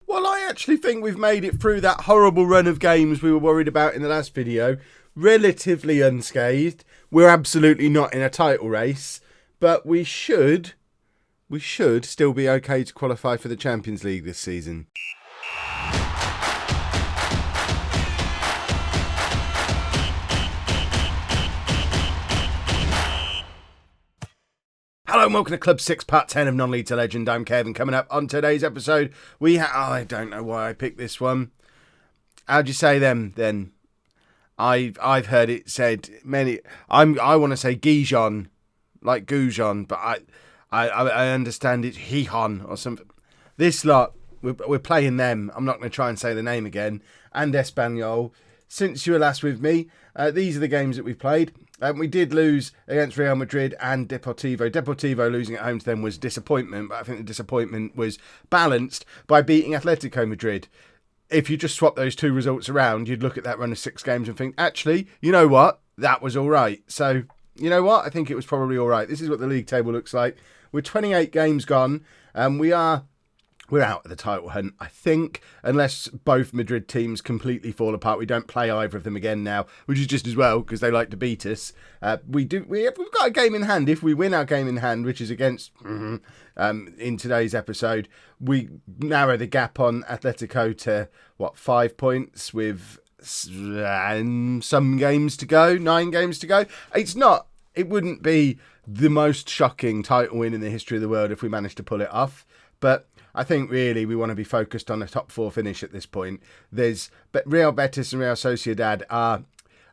Well, I actually think we've made it through that horrible run of games we were worried about in the last video, relatively unscathed. We're absolutely not in a title race, but we should still be okay to qualify for the Champions League this season. Hello and welcome to Club 6, Part 10 of Non-League to Legend. I'm Kevin. Coming up on today's episode, I don't know why I picked this one. How'd you say them then? I've heard it said many. I want to say Gijon, like Gijon, but I understand it's Gijon or something. This lot, we're playing them. I'm not going to try and say the name again. And Espanyol. Since you were last with me, these are the games that we've played. We did lose against Real Madrid and Deportivo. Deportivo losing at home to them was disappointment, but I think the disappointment was balanced by beating Atletico Madrid. If you just swap those two results around, you'd look at that run of 6 games and think, actually, you know what? That was all right. So, you know what? I think it was probably all right. This is what the league table looks like. We're 28 games gone, and we're out of the title hunt, I think, unless both Madrid teams completely fall apart. We don't play either of them again now, which is just as well because they like to beat us. We've got a game in hand. If we win our game in hand, which is against in today's episode, we narrow the gap on Atletico to 5 points with some games to go, 9 games to go. It wouldn't be the most shocking title win in the history of the world if we managed to pull it off, but I think really we want to be focused on a top 4 finish at this point. But Real Betis and Real Sociedad are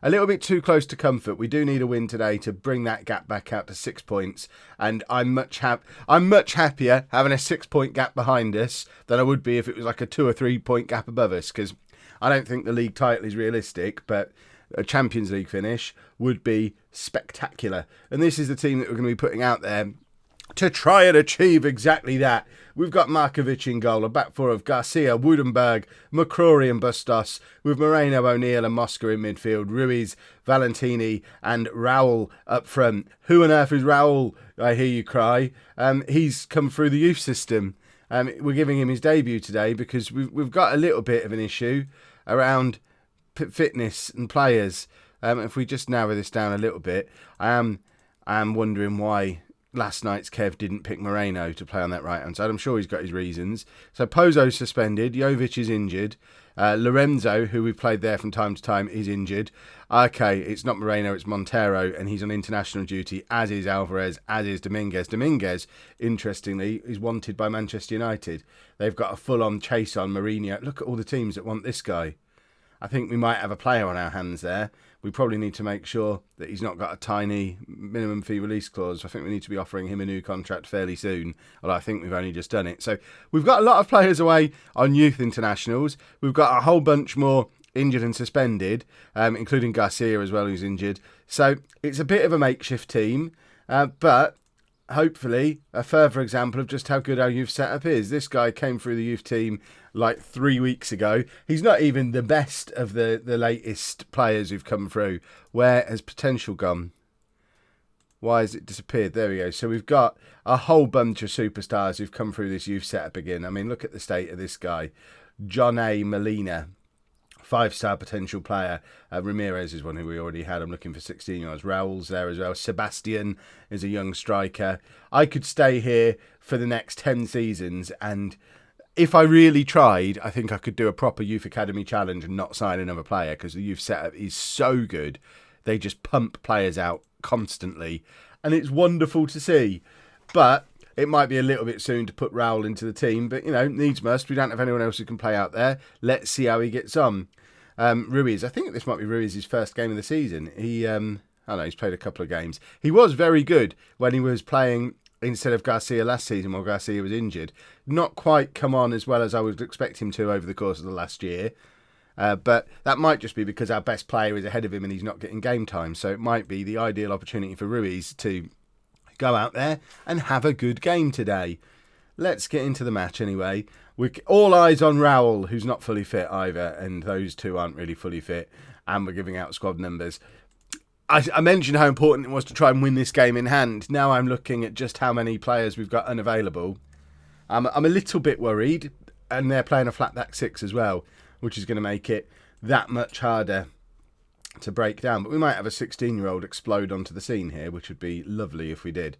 a little bit too close to comfort. We do need a win today to bring that gap back out to 6 points. And I'm much happier having a 6-point gap behind us than I would be if it was like a 2 or 3 point gap above us. Because I don't think the league title is realistic, but a Champions League finish would be spectacular. And this is the team that we're going to be putting out there to try and achieve exactly that. We've got Markovic in goal, a back four of Garcia, Woodenberg, McCrory and Bustos, with Moreno, O'Neill and Mosca in midfield, Ruiz, Valentini and Raul up front. Who on earth is Raul? I hear you cry. He's come through the youth system. We're giving him his debut today because we've got a little bit of an issue around fitness and players. If we just narrow this down a little bit, I am wondering why last night's Kev didn't pick Moreno to play on that right-hand side. I'm sure he's got his reasons. So Pozo's suspended. Jovic is injured. Lorenzo, who we've played there from time to time, is injured. Okay, it's not Moreno, it's Montero, and he's on international duty, as is Alvarez, as is Dominguez. Dominguez, interestingly, is wanted by Manchester United. They've got a full-on chase on Mourinho. Look at all the teams that want this guy. I think we might have a player on our hands there. We probably need to make sure that he's not got a tiny minimum fee release clause. I think we need to be offering him a new contract fairly soon, although I think we've only just done it. So we've got a lot of players away on youth internationals. We've got a whole bunch more injured and suspended, including Garcia as well, who's injured. So it's a bit of a makeshift team, but hopefully a further example of just how good our youth setup is. This guy came through the youth team like 3 weeks ago. He's not even the best of the latest players who've come through. Where has potential gone? Why has it disappeared? There we go. So we've got a whole bunch of superstars who've come through this youth setup again. I mean, look at the state of this guy. John A. Molina, 5-star potential player. Ramirez is one who we already had. I'm looking for 16-year-olds. Raul's there as well. Sebastian is a young striker. I could stay here for the next 10 seasons, and if I really tried, I think I could do a proper youth academy challenge and not sign another player, because the youth setup is so good. They just pump players out constantly, and it's wonderful to see. But it might be a little bit soon to put Raul into the team, but, needs must. We don't have anyone else who can play out there. Let's see how he gets on. Ruiz, I think this might be Ruiz's first game of the season. He's played a couple of games. He was very good when he was playing instead of Garcia last season while Garcia was injured. Not quite come on as well as I would expect him to over the course of the last year. But that might just be because our best player is ahead of him and he's not getting game time. So it might be the ideal opportunity for Ruiz to go out there and have a good game today. Let's get into the match anyway. We're all eyes on Raul, who's not fully fit either, and those two aren't really fully fit, and we're giving out squad numbers. I mentioned how important it was to try and win this game in hand. Now I'm looking at just how many players we've got unavailable. I'm a little bit worried. and they're playing a flat back six as well, which is going to make it that much harder to break down. But we might have a 16-year-old explode onto the scene here, which would be lovely if we did.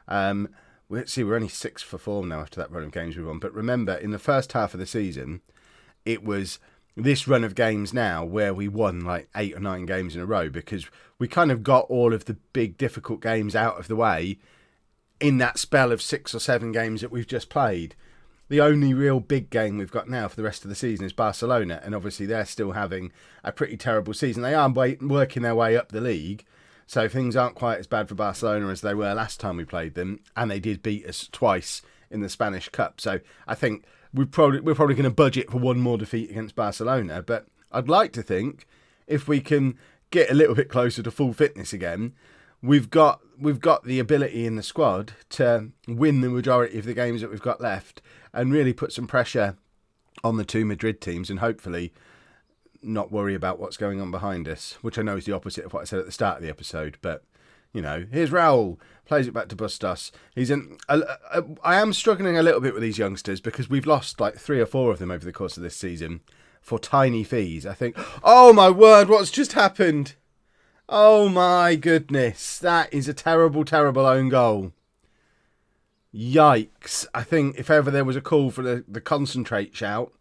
Let's see, we're only 6 for 4 now after that run of games we've won. But remember, in the first half of the season, it was this run of games now where we won like 8 or 9 games in a row, because we kind of got all of the big difficult games out of the way in that spell of 6 or 7 games that we've just played. The only real big game we've got now for the rest of the season is Barcelona, and obviously they're still having a pretty terrible season. They are working their way up the league, so things aren't quite as bad for Barcelona as they were last time we played them, and they did beat us twice in the Spanish Cup. So I think we're probably going to budget for one more defeat against Barcelona, but I'd like to think if we can get a little bit closer to full fitness again, we've got the ability in the squad to win the majority of the games that we've got left and really put some pressure on the 2 Madrid teams, and hopefully not worry about what's going on behind us, which I know is the opposite of what I said at the start of the episode. But, you know, here's Raul, plays it back to Bustos. I am struggling a little bit with these youngsters because we've lost like 3 or 4 of them over the course of this season for tiny fees. I think, oh my word, what's just happened? Oh my goodness, that is a terrible, terrible own goal. Yikes. I think if ever there was a call for the concentrate shout,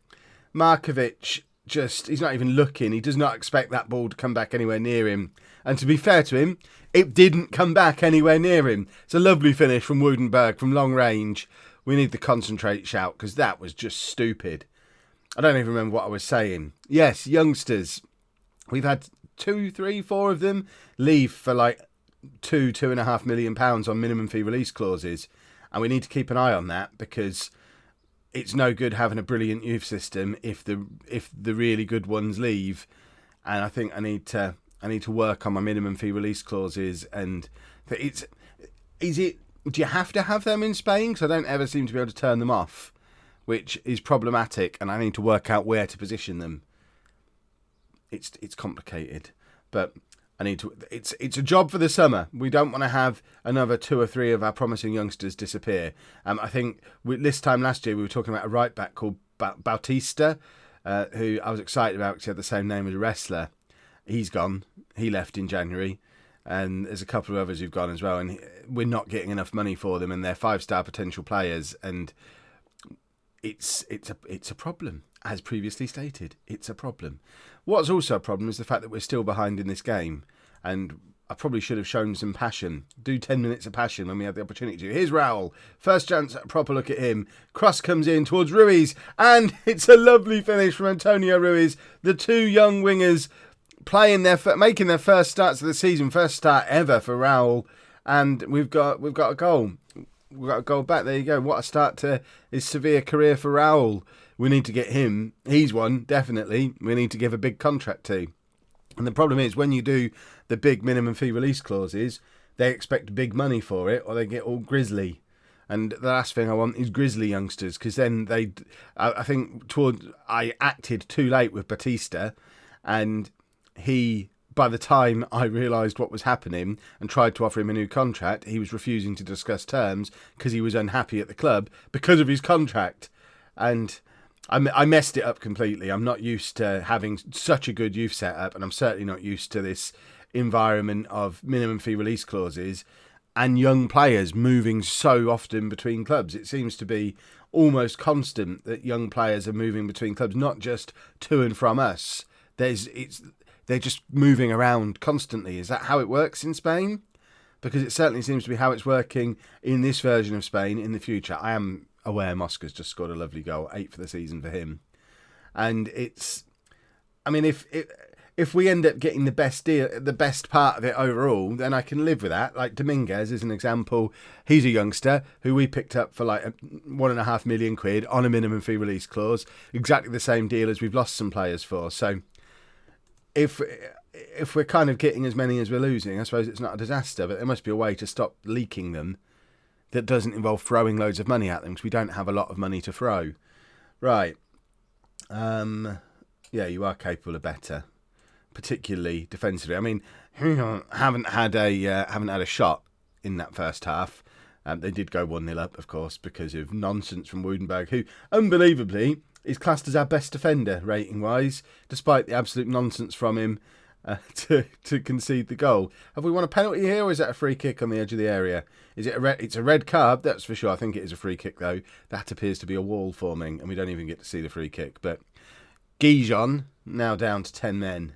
Markovic he's not even looking. He does not expect that ball to come back anywhere near him. And to be fair to him, it didn't come back anywhere near him. It's a lovely finish from Woodenberg from long range. We need the concentrate shout because that was just stupid. I don't even remember what I was saying. Yes, youngsters. We've had 2, 3, 4 of them leave for like £2.5 million on minimum fee release clauses. And we need to keep an eye on that because it's no good having a brilliant youth system if the really good ones leave. And I think I need to work on my minimum fee release clauses. And do you have to have them in Spain? Because I don't ever seem to be able to turn them off, which is problematic. And I need to work out where to position them. It's complicated, but I need to. It's a job for the summer. We don't want to have another 2 or 3 of our promising youngsters disappear. I think this time last year we were talking about a right back called Bautista, who I was excited about because he had the same name as a wrestler. He's gone. He left in January, and there's a couple of others who've gone as well. And we're not getting enough money for them, and they're 5-star potential players, and it's a problem. As previously stated, it's a problem. What's also a problem is the fact that we're still behind in this game. And I probably should have shown some passion. Do 10 minutes of passion when we have the opportunity to. Here's Raul. First chance at a proper look at him. Cross comes in towards Ruiz. And it's a lovely finish from Antonio Ruiz. The 2 young wingers making their first starts of the season. First start ever for Raul. And we've got a goal. We've got a goal back. There you go. What a start to his Sevilla career for Raul. We need to get him. He's one, definitely. We need to give a big contract to. And the problem is, when you do the big minimum fee release clauses, they expect big money for it, or they get all grisly. And the last thing I want is grisly youngsters, because then I think I acted too late with Batista, and by the time I realised what was happening and tried to offer him a new contract, he was refusing to discuss terms because he was unhappy at the club because of his contract. And I messed it up completely. I'm not used to having such a good youth setup, and I'm certainly not used to this environment of minimum fee release clauses and young players moving so often between clubs. It seems to be almost constant that young players are moving between clubs, not just to and from us. They're just moving around constantly. Is that how it works in Spain? Because it certainly seems to be how it's working in this version of Spain in the future. I am aware Mosca's just scored a lovely goal, 8 for the season for him. And if we end up getting the best part of it overall, then I can live with that. Like Dominguez is an example. He's a youngster who we picked up for like £1.5 million on a minimum fee release clause. Exactly the same deal as we've lost some players for. So if we're kind of getting as many as we're losing, I suppose it's not a disaster, but there must be a way to stop leaking them that doesn't involve throwing loads of money at them, because we don't have a lot of money to throw. Right. Yeah, you are capable of better, particularly defensively. I mean, haven't had a shot in that first half. They did go 1-0 up, of course, because of nonsense from Woodenberg, who, unbelievably, is classed as our best defender, rating-wise, despite the absolute nonsense from him to concede the goal. Have we won a penalty here, or is that a free kick on the edge of the area? Is it it's a red card, that's for sure. I think it is a free kick, though. That appears to be a wall forming, and we don't even get to see the free kick. But Gijon, now down to 10 men.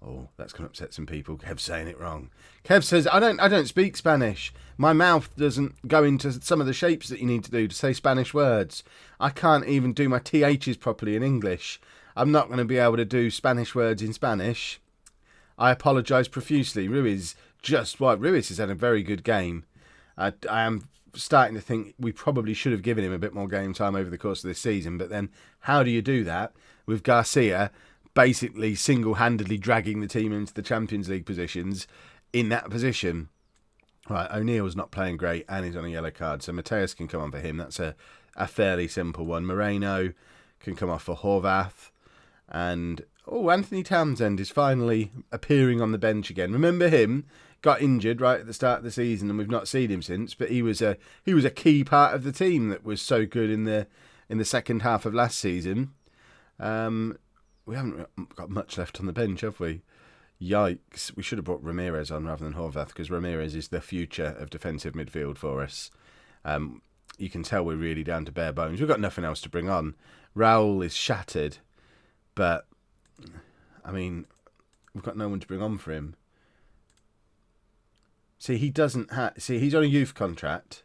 Oh, that's going to upset some people. Kev's saying it wrong. Kev says, I don't speak Spanish. My mouth doesn't go into some of the shapes that you need to do to say Spanish words. I can't even do my THs properly in English. I'm not going to be able to do Spanish words in Spanish. I apologise profusely. Ruiz has had a very good game. I am starting to think we probably should have given him a bit more game time over the course of this season. But then how do you do that with Garcia basically single-handedly dragging the team into the Champions League positions in that position? Right, O'Neill's not playing great and he's on a yellow card, so Mateus can come on for him. That's a fairly simple one. Moreno can come off for Horvath. And, Anthony Townsend is finally appearing on the bench again. Remember him? Got injured right at the start of the season and we've not seen him since, but he was a key part of the team that was so good in the second half of last season. We haven't got much left on the bench, have we? Yikes. We should have brought Ramirez on rather than Horvath, because Ramirez is the future of defensive midfield for us. You can tell we're really down to bare bones. We've got nothing else to bring on. Raul is shattered, but, we've got no one to bring on for him. See, he's on a youth contract,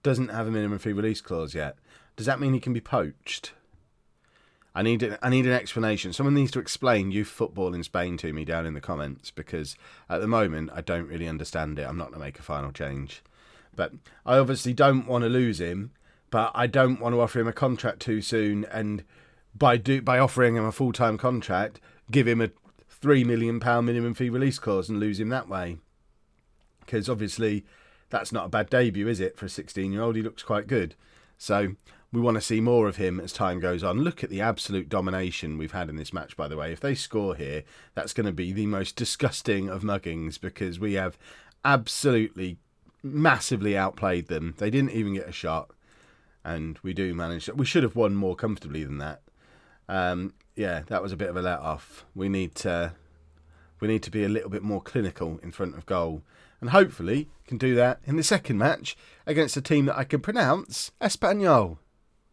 doesn't have a minimum fee release clause yet. Does that mean he can be poached? I need an explanation. Someone needs to explain youth football in Spain to me down in the comments, because at the moment I don't really understand it. I'm not going to make a final change. But I obviously don't want to lose him, but I don't want to offer him a contract too soon, and by offering him a full-time contract, give him a £3 million minimum fee release clause and lose him that way. Because obviously that's not a bad debut, is it, for a 16-year-old? He looks quite good. So we want to see more of him as time goes on. Look at the absolute domination we've had in this match, by the way. If they score here, that's going to be the most disgusting of muggings, because we have absolutely massively outplayed them. They didn't even get a shot, and we do manage. We should have won more comfortably than that. That was a bit of a let-off. We need to be a little bit more clinical in front of goal. And hopefully can do that in the second match against a team that I can pronounce, Espanyol.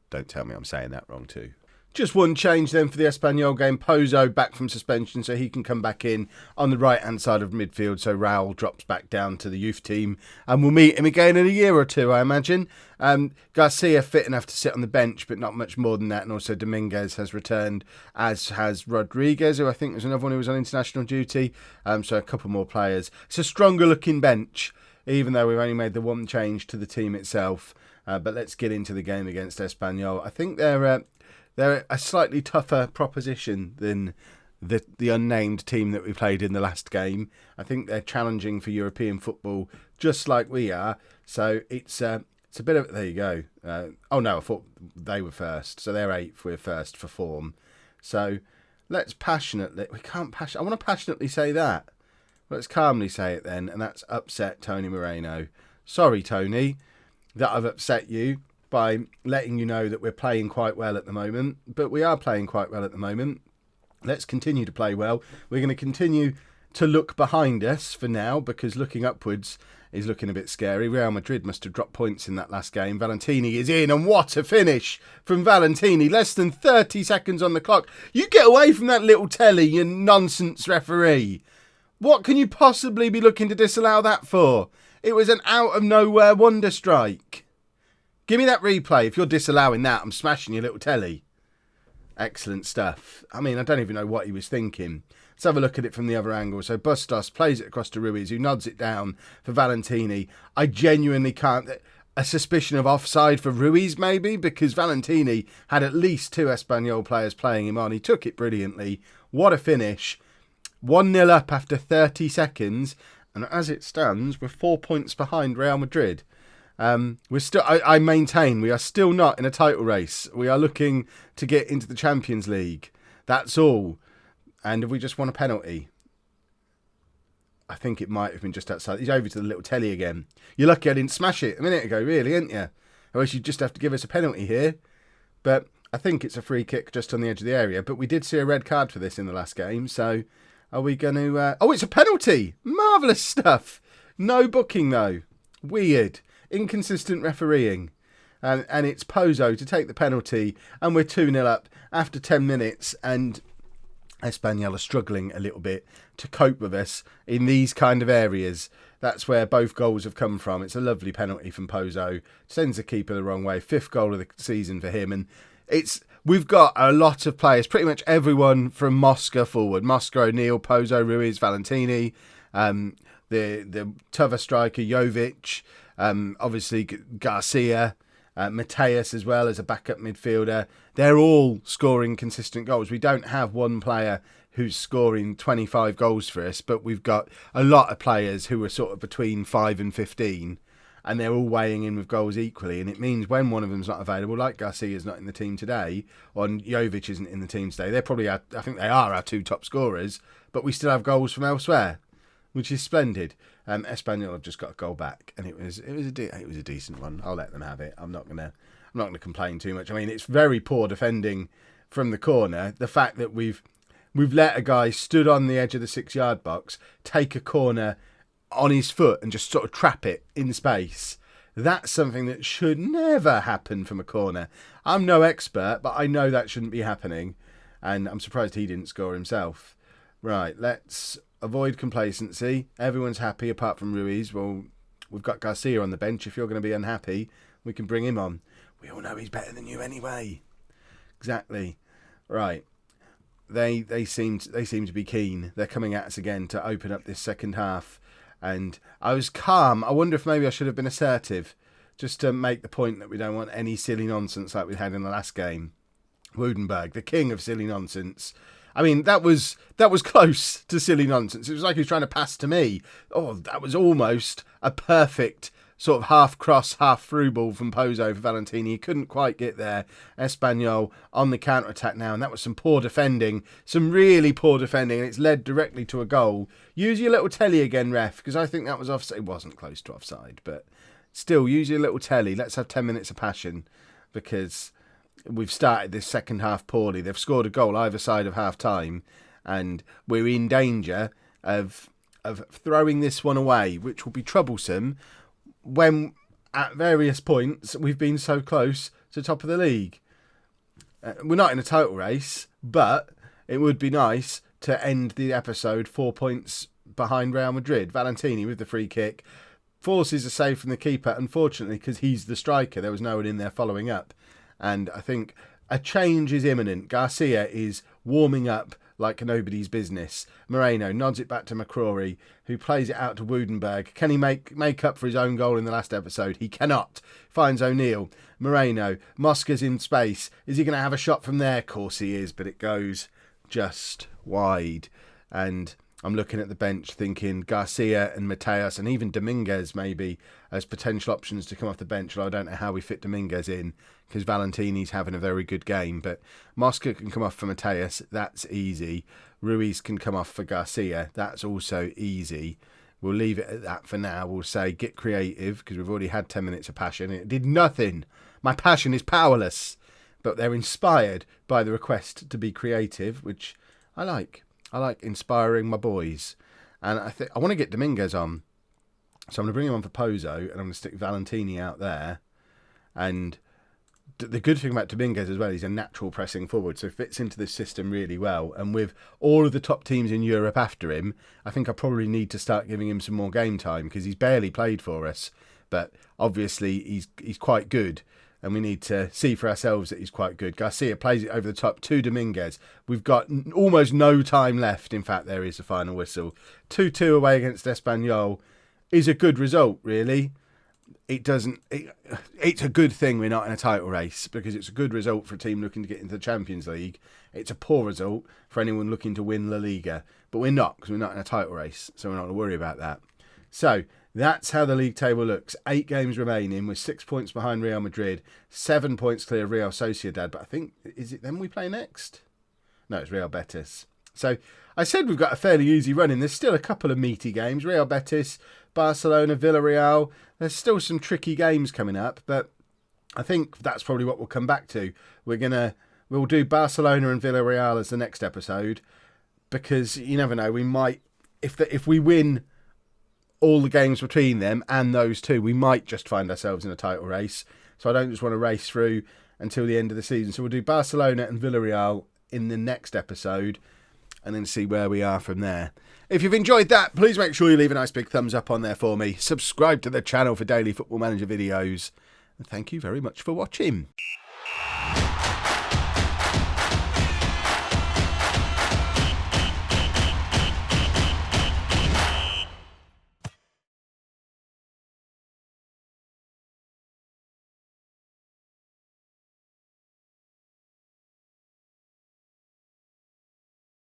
Don't tell me I'm saying that wrong too. Just one change then for the Espanyol game. Pozo back from suspension, so he can come back in on the right-hand side of midfield. So Raul drops back down to the youth team, and we'll meet him again in a year or two, I imagine. Garcia fit enough to sit on the bench, but not much more than that. And also Dominguez has returned, as has Rodriguez, who I think was another one who was on international duty. So a couple more players. It's a stronger-looking bench, even though we've only made the one change to the team itself. But let's get into the game against Espanyol. I think they're a slightly tougher proposition than the unnamed team that we played in the last game. I think they're challenging for European football just like we are. So it's a bit of... There you go. I thought they were first. So they're 8th, we're first for form. So let's passionately... I want to passionately say that. Let's calmly say it then, and that's upset Tony Moreno. Sorry, Tony, that I've upset you by letting you know that we're playing quite well at the moment. But we are playing quite well at the moment. Let's continue to play well. We're going to continue to look behind us for now, because looking upwards is looking a bit scary. Real Madrid must have dropped points in that last game. Valentini is in, and what a finish from Valentini. Less than 30 seconds on the clock. You get away from that little telly, you nonsense referee. What can you possibly be looking to disallow that for? It was an out-of-nowhere wonder strike. Give me that replay. If you're disallowing that, I'm smashing your little telly. Excellent stuff. I don't even know what he was thinking. Let's have a look at it from the other angle. So Bustos plays it across to Ruiz, who nods it down for Valentini. I genuinely can't... A suspicion of offside for Ruiz, maybe, because Valentini had at least 2 Espanyol players playing him on. He took it brilliantly. What a finish. 1-0 up after 30 seconds. And as it stands, we're 4 points behind Real Madrid. We're still. I maintain we are still not in a title race. We are looking to get into the Champions League. That's all. And we just won a penalty. I think it might have been just outside. He's over to the little telly again. You're lucky I didn't smash it a minute ago, really, ain't you? Otherwise you'd just have to give us a penalty here. But I think it's a free kick just on the edge of the area. But we did see a red card for this in the last game. So are we going to... Oh, it's a penalty! Marvellous stuff! No booking, though. Weird. Inconsistent refereeing. And it's Pozo to take the penalty. And we're 2-0 up after 10 minutes. And Espanyol are struggling a little bit to cope with us in these kind of areas. That's where both goals have come from. It's a lovely penalty from Pozo. Sends the keeper the wrong way. 5th goal of the season for him. And we've got a lot of players, pretty much everyone from Mosca forward. Mosca, O'Neill, Pozo, Ruiz, Valentini, the Tova striker, Jovic, obviously Garcia, Mateus as well as a backup midfielder. They're all scoring consistent goals. We don't have one player who's scoring 25 goals for us, but we've got a lot of players who are sort of between 5 and 15, and they're all weighing in with goals equally. And it means when one of them's not available, like Garcia's not in the team today, or Jovic isn't in the team today, they're probably I think they are our 2 top scorers, but we still have goals from elsewhere, which is splendid. Espanyol have just got a goal back, and it was a decent one. I'll let them have it. I'm not gonna complain too much. I mean, it's very poor defending from the corner. The fact that we've let a guy stood on the edge of the 6-yard box take a corner on his foot and just sort of trap it in space. That's something that should never happen from a corner. I'm no expert, but I know that shouldn't be happening, and I'm surprised he didn't score himself. Right, let's avoid complacency. Everyone's happy apart from Ruiz. Well, we've got Garcia on the bench. If you're going to be unhappy, we can bring him on. We all know he's better than you anyway. Exactly. Right. They seem to be keen. They're coming at us again to open up this second half. And I was calm. I wonder if maybe I should have been assertive, just to make the point that we don't want any silly nonsense like we had in the last game. Woudenberg, the king of silly nonsense. I mean, that was close to silly nonsense. It was like he was trying to pass to me. Oh, that was almost a perfect sort of half cross, half through ball from Pozo for Valentini. He couldn't quite get there. Espanyol on the counter-attack now, and that was some poor defending, some really poor defending, and it's led directly to a goal. Use your little telly again, ref, because I think that was offside. It wasn't close to offside, but still, use your little telly. Let's have 10 minutes of passion, because we've started this second half poorly. They've scored a goal either side of half-time, and we're in danger of throwing this one away, which will be troublesome when at various points we've been so close to top of the league. We're not in a title race, but it would be nice to end the episode 4 points behind Real Madrid. Valentini with the free kick forces a save from the keeper, unfortunately, because he's the striker. There was no one in there following up, and I think a change is imminent. Garcia is warming up like nobody's business. Moreno nods it back to McCrory, who plays it out to Woudenberg. Can he make up for his own goal in the last episode? He cannot. Finds O'Neill. Moreno. Mosca's in space. Is he going to have a shot from there? Of course he is, but it goes just wide. And I'm looking at the bench thinking Garcia and Mateus and even Dominguez maybe as potential options to come off the bench. Well, I don't know how we fit Dominguez in because Valentini's having a very good game. But Mosca can come off for Mateus. That's easy. Ruiz can come off for Garcia. That's also easy. We'll leave it at that for now. We'll say get creative because we've already had 10 minutes of passion. It did nothing. My passion is powerless. But they're inspired by the request to be creative, which I like. I like inspiring my boys. And I want to get Dominguez on. So I'm going to bring him on for Pozo, and I'm going to stick Valentini out there. And the good thing about Dominguez as well, he's a natural pressing forward, so fits into this system really well. And with all of the top teams in Europe after him, I think I probably need to start giving him some more game time, because he's barely played for us. But obviously he's quite good. And we need to see for ourselves that he's quite good. Garcia plays it over the top to Dominguez. We've got almost no time left. In fact, there is a final whistle. 2-2 away against Espanyol is a good result, really. It's a good thing we're not in a title race, because it's a good result for a team looking to get into the Champions League. It's a poor result for anyone looking to win La Liga. But we're not, because we're not in a title race, so we're not going to worry about that. So that's how the league table looks. 8 games remaining. We're 6 points behind Real Madrid, 7 points clear of Real Sociedad. But I think, is it them we play next? No, it's Real Betis. So I said we've got a fairly easy run in. There's still a couple of meaty games. Real Betis, Barcelona, Villarreal. There's still some tricky games coming up, but I think that's probably what we'll come back to. We'll do Barcelona and Villarreal as the next episode, because you never know, we might, if we win all the games between them and those two, we might just find ourselves in a title race. So I don't just want to race through until the end of the season. So we'll do Barcelona and Villarreal in the next episode and then see where we are from there. If you've enjoyed that, please make sure you leave a nice big thumbs up on there for me. Subscribe to the channel for daily Football Manager videos. And thank you very much for watching.